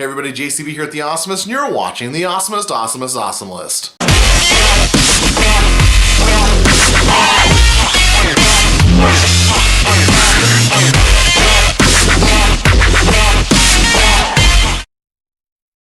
Hey everybody, JCB here at The Awesomest, and you're watching The Awesomest Awesome List.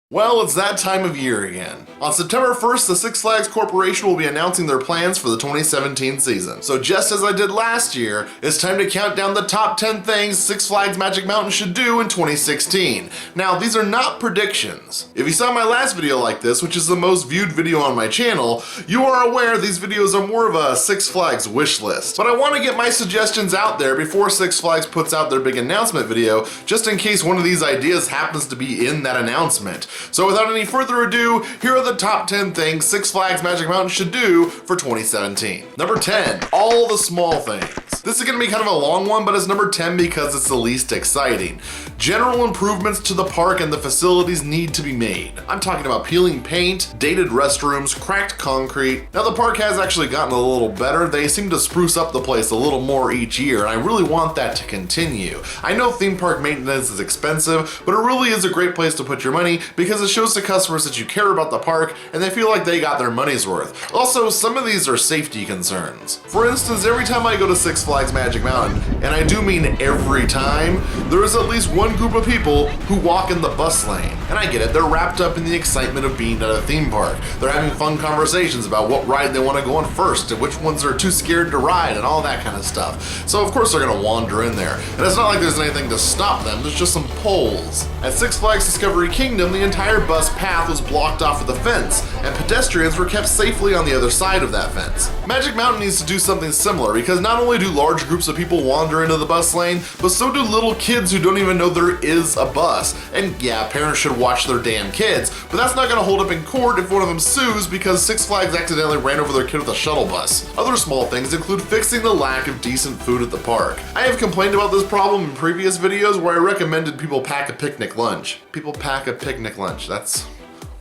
Well, it's that time of year again. On September 1st, the Six Flags Corporation will be announcing their plans for the 2017 season. So just as I did last year, it's time to count down the top 10 things Six Flags Magic Mountain should do in 2016. Now, these are not predictions. If you saw my last video like this, which is the most viewed video on my channel, you are aware these videos are more of a Six Flags wish list. But I want to get my suggestions out there before Six Flags puts out their big announcement video, just in case one of these ideas happens to be in that announcement. So without any further ado, here are the top 10 things Six Flags Magic Mountain should do for 2017. Number 10, all the small things. This is going to be kind of a long one, but it's number 10 because it's the least exciting. General improvements to the park and the facilities need to be made. I'm talking about peeling paint, dated restrooms, cracked concrete. Now the park has actually gotten a little better. They seem to spruce up the place a little more each year, and I really want that to continue. I know theme park maintenance is expensive, but it really is a great place to put your money because it shows to customers that you care about the park and they feel like they got their money's worth. Also, some of these are safety concerns. For instance, every time I go to Six Flags Magic Mountain, and I do mean every time, there is at least one group of people who walk in the bus lane. And I get it, they're wrapped up in the excitement of being at a theme park. They're having fun conversations about what ride they want to go on first and which ones are too scared to ride and all that kind of stuff. So of course they're gonna wander in there. And it's not like there's anything to stop them, there's just some poles. At Six Flags Discovery Kingdom, the entire bus path was blocked off with a fence, and pedestrians were kept safely on the other side of that fence. Magic Mountain needs to do something similar because not only do large groups of people wander into the bus lane, but so do little kids who don't even know there is a bus. And yeah, parents should watch their damn kids, but that's not gonna hold up in court if one of them sues because Six Flags accidentally ran over their kid with a shuttle bus. Other small things include fixing the lack of decent food at the park. I have complained about this problem in previous videos where I recommended people pack a picnic lunch. People pack a picnic lunch, that's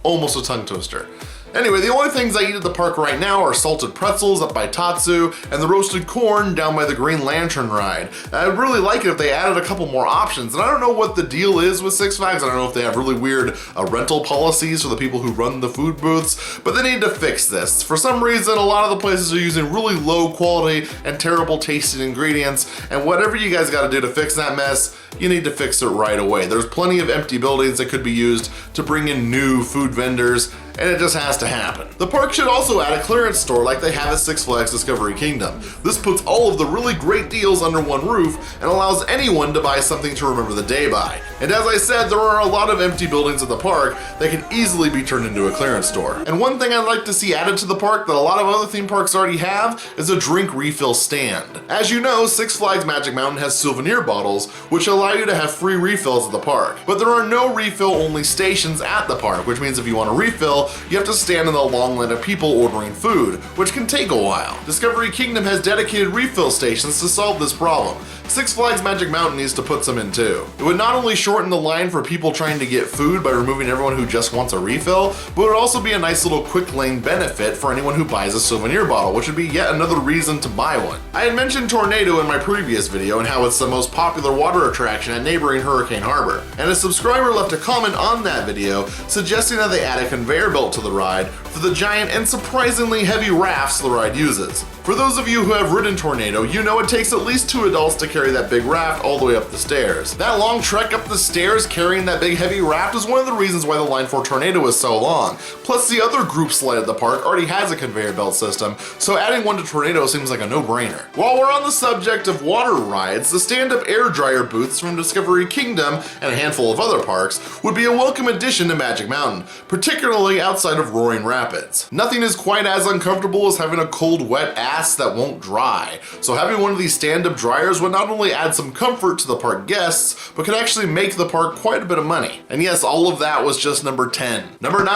almost a tongue twister. Anyway, the only things I eat at the park right now are salted pretzels up by Tatsu and the roasted corn down by the Green Lantern ride. I'd really like it if they added a couple more options, and I don't know what the deal is with Six Flags. I don't know if they have really weird rental policies for the people who run the food booths, but they need to fix this. For some reason, a lot of the places are using really low quality and terrible tasting ingredients, and whatever you guys gotta do to fix that mess, you need to fix it right away. There's plenty of empty buildings that could be used to bring in new food vendors, and it just has to happen. The park should also add a clearance store like they have at Six Flags Discovery Kingdom. This puts all of the really great deals under one roof and allows anyone to buy something to remember the day by. And as I said, there are a lot of empty buildings at the park that can easily be turned into a clearance store. And one thing I'd like to see added to the park that a lot of other theme parks already have is a drink refill stand. As you know, Six Flags Magic Mountain has souvenir bottles, which allow you to have free refills at the park. But there are no refill-only stations at the park, which means if you want a refill, you have to stand in the long line of people ordering food, which can take a while. Discovery Kingdom has dedicated refill stations to solve this problem. Six Flags Magic Mountain needs to put some in too. It would not only shorten the line for people trying to get food by removing everyone who just wants a refill, but it would also be a nice little quick lane benefit for anyone who buys a souvenir bottle, which would be yet another reason to buy one. I had mentioned Tornado in my previous video and how it's the most popular water attraction at neighboring Hurricane Harbor, and a subscriber left a comment on that video suggesting that they add a conveyor belt to the ride for the giant and surprisingly heavy rafts the ride uses. For those of you who have ridden Tornado, you know it takes at least 2 adults to carry that big raft all the way up the stairs. That long trek up the stairs carrying that big heavy raft is one of the reasons why the line for Tornado is so long. Plus the other group slide at the park already has a conveyor belt system, so adding one to Tornado seems like a no-brainer. While we're on the subject of water rides, the stand-up air dryer booths from Discovery Kingdom and a handful of other parks would be a welcome addition to Magic Mountain, particularly outside of Roaring Rapids. Nothing is quite as uncomfortable as having a cold, wet ass that won't dry. So having one of these stand-up dryers would not only add some comfort to the park guests, but could actually make the park quite a bit of money. And yes, all of that was just number 10. Number 9,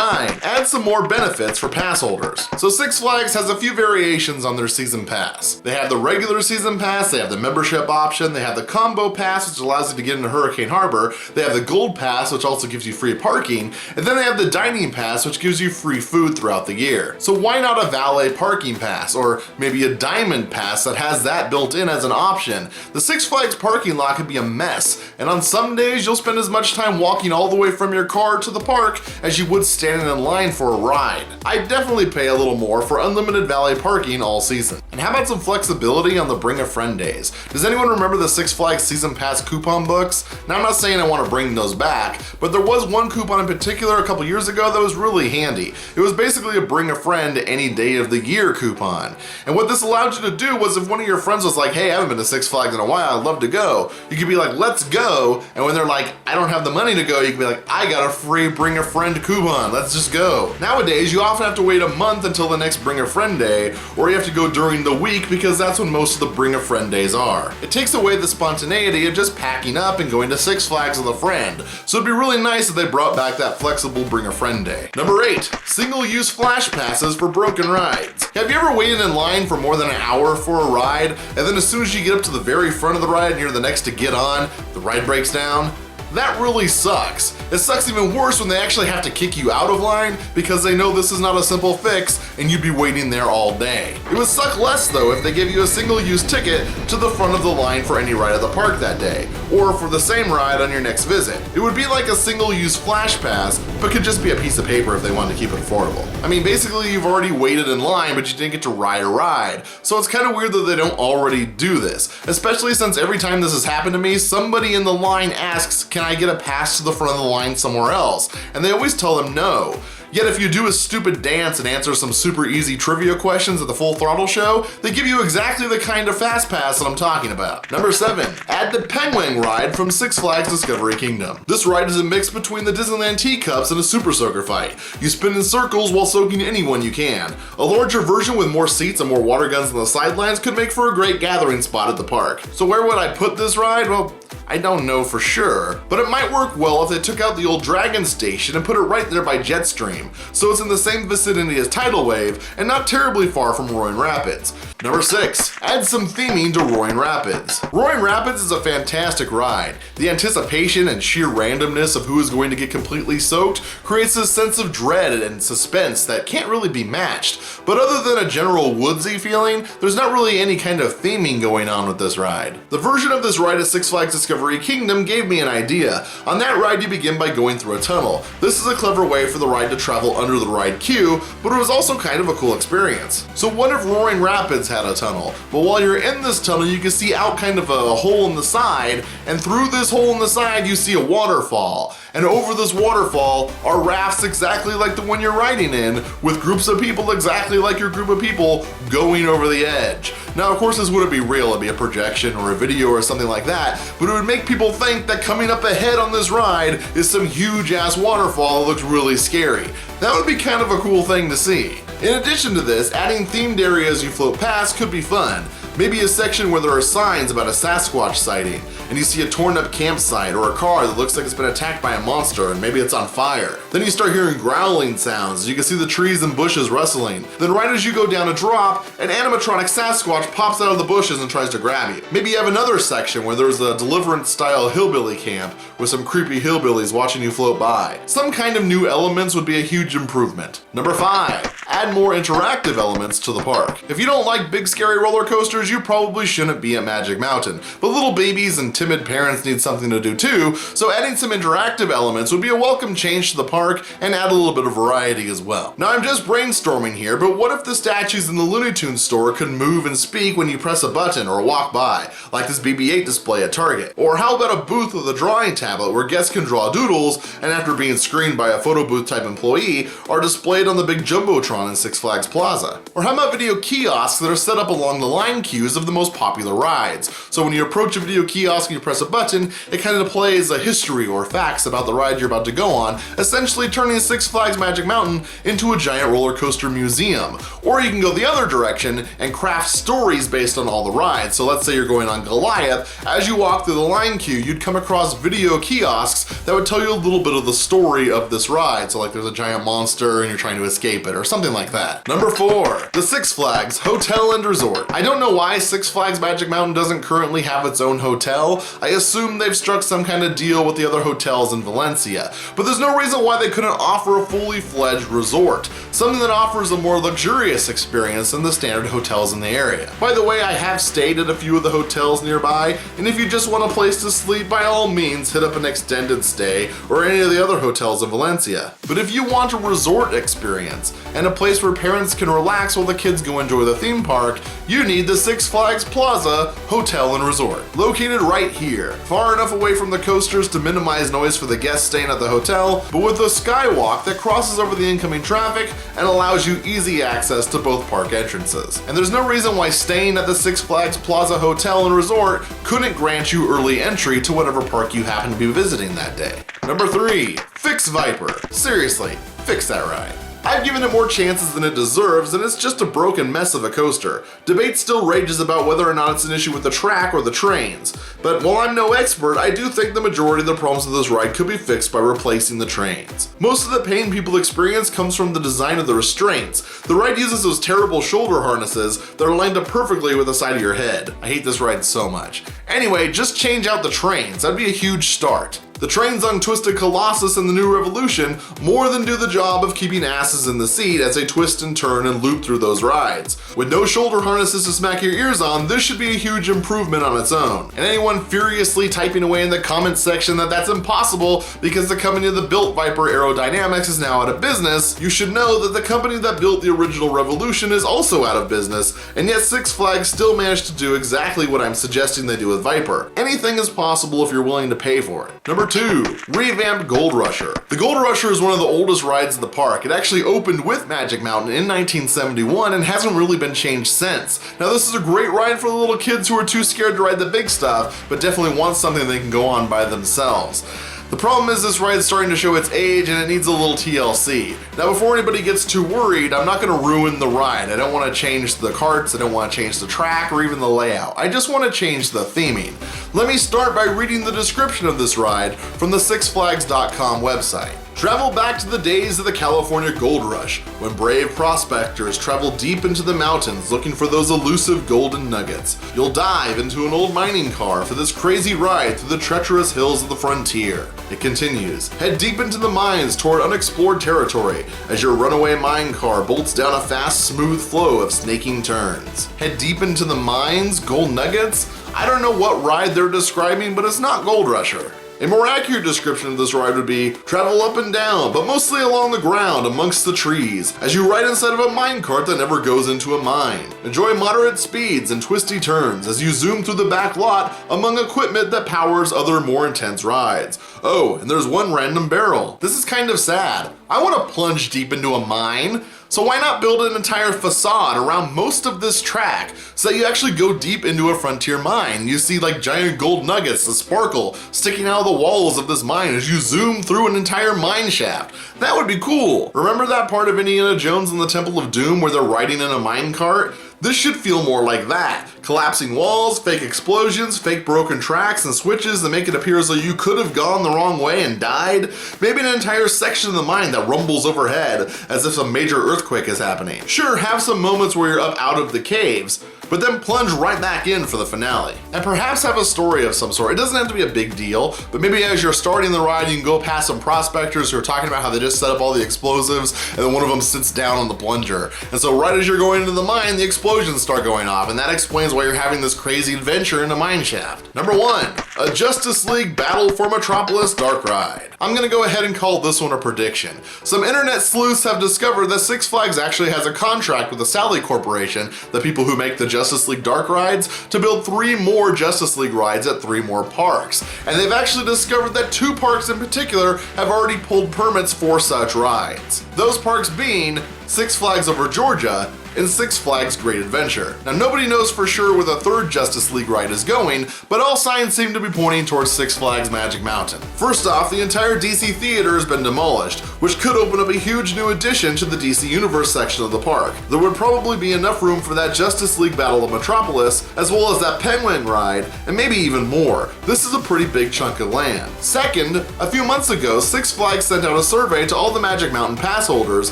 add some more benefits for pass holders. So Six Flags has a few variations on their season pass. They have the regular season pass, they have the membership option, they have the combo pass, which allows you to get into Hurricane Harbor, they have the gold pass, which also gives you free parking, and then they have the dining pass, which gives you free food throughout the year. So why not a valet parking pass, or maybe maybe a diamond pass that has that built in as an option. The Six Flags parking lot can be a mess, and on some days you'll spend as much time walking all the way from your car to the park as you would standing in line for a ride. I'd definitely pay a little more for unlimited valet parking all season. And how about some flexibility on the Bring a Friend days? Does anyone remember the Six Flags season pass coupon books? Now I'm not saying I want to bring those back, but there was one coupon in particular a couple years ago that was really handy. It was basically a Bring a Friend any day of the year coupon. And what this allowed you to do was if one of your friends was like, hey, I haven't been to Six Flags in a while, I'd love to go, you could be like, let's go. And when they're like, I don't have the money to go, you can be like, I got a free Bring a Friend coupon, let's just go. Nowadays, you often have to wait a month until the next Bring a Friend day, or you have to go during the week because that's when most of the Bring a Friend days are. It takes away the spontaneity of just packing up and going to Six Flags with a friend. So it'd be really nice if they brought back that flexible Bring a Friend day. Number 8, single-use flash passes for broken rides. Have you ever waited in line for more than an hour for a ride, and then as soon as you get up to the very front of the ride and you're the next to get on, the ride breaks down? That really sucks. It sucks even worse when they actually have to kick you out of line because they know this is not a simple fix and you'd be waiting there all day. It would suck less though if they gave you a single-use ticket to the front of the line for any ride at the park that day, or for the same ride on your next visit. It would be like a single-use flash pass, but could just be a piece of paper if they wanted to keep it affordable. I mean, basically you've already waited in line, but you didn't get to ride a ride. So it's kind of weird that they don't already do this, especially since every time this has happened to me, somebody in the line asks, can I get a pass to the front of the line somewhere else? And they always tell them no. Yet if you do a stupid dance and answer some super easy trivia questions at the Full Throttle show, they give you exactly the kind of fast pass that I'm talking about. Number 7, add the Penguin ride from Six Flags Discovery Kingdom. This ride is a mix between the Disneyland teacups and a Super Soaker fight. You spin in circles while soaking anyone you can. A larger version with more seats and more water guns on the sidelines could make for a great gathering spot at the park. So where would I put this ride? Well, I don't know for sure, but it might work well if they took out the old Dragon Station and put it right there by Jetstream, so it's in the same vicinity as Tidal Wave and not terribly far from Roaring Rapids. Number 6, add some theming to Roaring Rapids. Roaring Rapids is a fantastic ride. The anticipation and sheer randomness of who is going to get completely soaked creates a sense of dread and suspense that can't really be matched. But other than a general woodsy feeling, there's not really any kind of theming going on with this ride. The version of this ride at Six Flags Discovery Kingdom gave me an idea. On that ride, you begin by going through a tunnel. This is a clever way for the ride to travel under the ride queue, but it was also kind of a cool experience. So what if Roaring Rapids had a tunnel? But while you're in this tunnel, you can see out kind of a hole in the side, and through this hole in the side, you see a waterfall. And over this waterfall are rafts exactly like the one you're riding in, with groups of people exactly like your group of people going over the edge. Now, of course, this wouldn't be real, it'd be a projection or a video or something like that, but it would make people think that coming up ahead on this ride is some huge ass waterfall that looks really scary. That would be kind of a cool thing to see. In addition to this, adding themed areas you float past could be fun. Maybe a section where there are signs about a Sasquatch sighting, and you see a torn up campsite or a car that looks like it's been attacked by a monster and maybe it's on fire. Then you start hearing growling sounds, you can see the trees and bushes rustling. Then right as you go down a drop, an animatronic Sasquatch pops out of the bushes and tries to grab you. Maybe you have another section where there's a Deliverance style hillbilly camp with some creepy hillbillies watching you float by. Some kind of new elements would be a huge improvement. Number 5, add more interactive elements to the park. If you don't like big scary roller coasters, you probably shouldn't be at Magic Mountain. But little babies and timid parents need something to do too, so adding some interactive elements would be a welcome change to the park and add a little bit of variety as well. Now I'm just brainstorming here, but what if the statues in the Looney Tunes store could move and speak when you press a button or walk by, like this BB-8 display at Target? Or how about a booth with a drawing tablet where guests can draw doodles and after being screened by a photo booth type employee are displayed on the big Jumbotron in Six Flags Plaza? Or how about video kiosks that are set up along the line queues of the most popular rides? So when you approach a video kiosk and you press a button, it kind of plays a history or facts about the ride you're about to go on, essentially turning Six Flags Magic Mountain into a giant roller coaster museum. Or you can go the other direction and craft stories based on all the rides. So let's say you're going on Goliath, as you walk through the line queue, you'd come across video kiosks that would tell you a little bit of the story of this ride. So like there's a giant monster and you're trying to escape it or something like like that. Number 4, the Six Flags Hotel and Resort. I don't know why Six Flags Magic Mountain doesn't currently have its own hotel. I assume they've struck some kind of deal with the other hotels in Valencia, but there's no reason why they couldn't offer a fully fledged resort, something that offers a more luxurious experience than the standard hotels in the area. By the way, I have stayed at a few of the hotels nearby, and if you just want a place to sleep, by all means hit up an extended stay or any of the other hotels in Valencia. But if you want a resort experience and a place where parents can relax while the kids go enjoy the theme park, you need the Six Flags Plaza Hotel and Resort. Located right here, far enough away from the coasters to minimize noise for the guests staying at the hotel, but with a skywalk that crosses over the incoming traffic and allows you easy access to both park entrances. And there's no reason why staying at the Six Flags Plaza Hotel and Resort couldn't grant you early entry to whatever park you happen to be visiting that day. Number 3, Fix Viper. Seriously, fix that ride. I've given it more chances than it deserves, and it's just a broken mess of a coaster. Debate still rages about whether or not it's an issue with the track or the trains, but while I'm no expert, I do think the majority of the problems with this ride could be fixed by replacing the trains. Most of the pain people experience comes from the design of the restraints. The ride uses those terrible shoulder harnesses that are lined up perfectly with the side of your head. I hate this ride so much. Anyway, just change out the trains, that'd be a huge start. The trains on Twisted Colossus and the New Revolution more than do the job of keeping asses in the seat as they twist and turn and loop through those rides. With no shoulder harnesses to smack your ears on, this should be a huge improvement on its own. And anyone furiously typing away in the comments section that that's impossible because the company that built Viper Aerodynamics is now out of business, you should know that the company that built the original Revolution is also out of business, and yet Six Flags still managed to do exactly what I'm suggesting they do with Viper. Anything is possible if you're willing to pay for it. Number 2, revamped Gold Rusher. The Gold Rusher is one of the oldest rides in the park. It actually opened with Magic Mountain in 1971 and hasn't really been changed since. Now this is a great ride for the little kids who are too scared to ride the big stuff, but definitely want something they can go on by themselves. The problem is this ride is starting to show its age and it needs a little TLC. Now before anybody gets too worried, I'm not going to ruin the ride. I don't want to change the carts, I don't want to change the track or even the layout. I just want to change the theming. Let me start by reading the description of this ride from the sixflags.com website. Travel back to the days of the California Gold Rush, when brave prospectors traveled deep into the mountains looking for those elusive golden nuggets. You'll dive into an old mining car for this crazy ride through the treacherous hills of the frontier. It continues, head deep into the mines toward unexplored territory as your runaway mine car bolts down a fast, smooth flow of snaking turns. Head deep into the mines? Gold nuggets? I don't know what ride they're describing, but it's not Gold Rusher. A more accurate description of this ride would be, travel up and down, but mostly along the ground amongst the trees, as you ride inside of a minecart that never goes into a mine. Enjoy moderate speeds and twisty turns as you zoom through the back lot among equipment that powers other more intense rides. Oh, and there's one random barrel. This is kind of sad. I want to plunge deep into a mine. So why not build an entire facade around most of this track so that you actually go deep into a frontier mine. You see like giant gold nuggets that sparkle sticking out of the walls of this mine as you zoom through an entire mine shaft. That would be cool. Remember that part of Indiana Jones and the Temple of Doom where they're riding in a minecart? This should feel more like that. Collapsing walls, fake explosions, fake broken tracks and switches that make it appear as though you could have gone the wrong way and died. Maybe an entire section of the mine that rumbles overhead as if a major earthquake is happening. Sure, have some moments where you're up out of the caves, but then plunge right back in for the finale. And perhaps have a story of some sort. It doesn't have to be a big deal, but maybe as you're starting the ride, you can go past some prospectors who are talking about how they just set up all the explosives, and then one of them sits down on the plunger. And so right as you're going into the mine, the explosions start going off, and that explains why you're having this crazy adventure in a mine shaft. Number 1, a Justice League Battle for Metropolis dark ride. I'm gonna go ahead and call this one a prediction. Some internet sleuths have discovered that Six Flags actually has a contract with the Sally Corporation, the people who make the Justice League dark rides, to build 3 more Justice League rides at 3 more parks. And they've actually discovered that 2 parks in particular have already pulled permits for such rides. Those parks being Six Flags Over Georgia in Six Flags Great Adventure. Now nobody knows for sure where the third Justice League ride is going, but all signs seem to be pointing towards Six Flags Magic Mountain. First off, the entire DC theater has been demolished, which could open up a huge new addition to the DC Universe section of the park. There would probably be enough room for that Justice League Battle of Metropolis, as well as that Penguin ride, and maybe even more. This is a pretty big chunk of land. Second, a few months ago, Six Flags sent out a survey to all the Magic Mountain pass holders,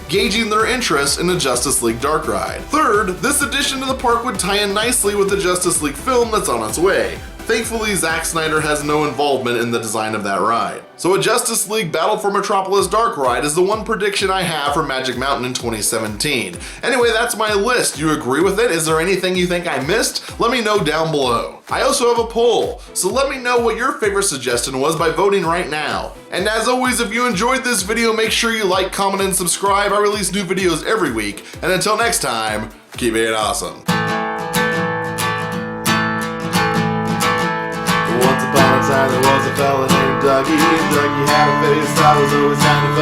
gauging their interest in the Justice League Dark Ride. Third, this addition to the park would tie in nicely with the Justice League film that's on its way. Thankfully, Zack Snyder has no involvement in the design of that ride. So a Justice League Battle for Metropolis Dark Ride is the one prediction I have for Magic Mountain in 2017. Anyway, that's my list. Do you agree with it? Is there anything you think I missed? Let me know down below. I also have a poll, so let me know what your favorite suggestion was by voting right now. And as always, if you enjoyed this video, make sure you like, comment, and subscribe. I release new videos every week. And until next time, keep it awesome. Once upon a time there was a fella named Dougie, and Dougie had a face that was always kind of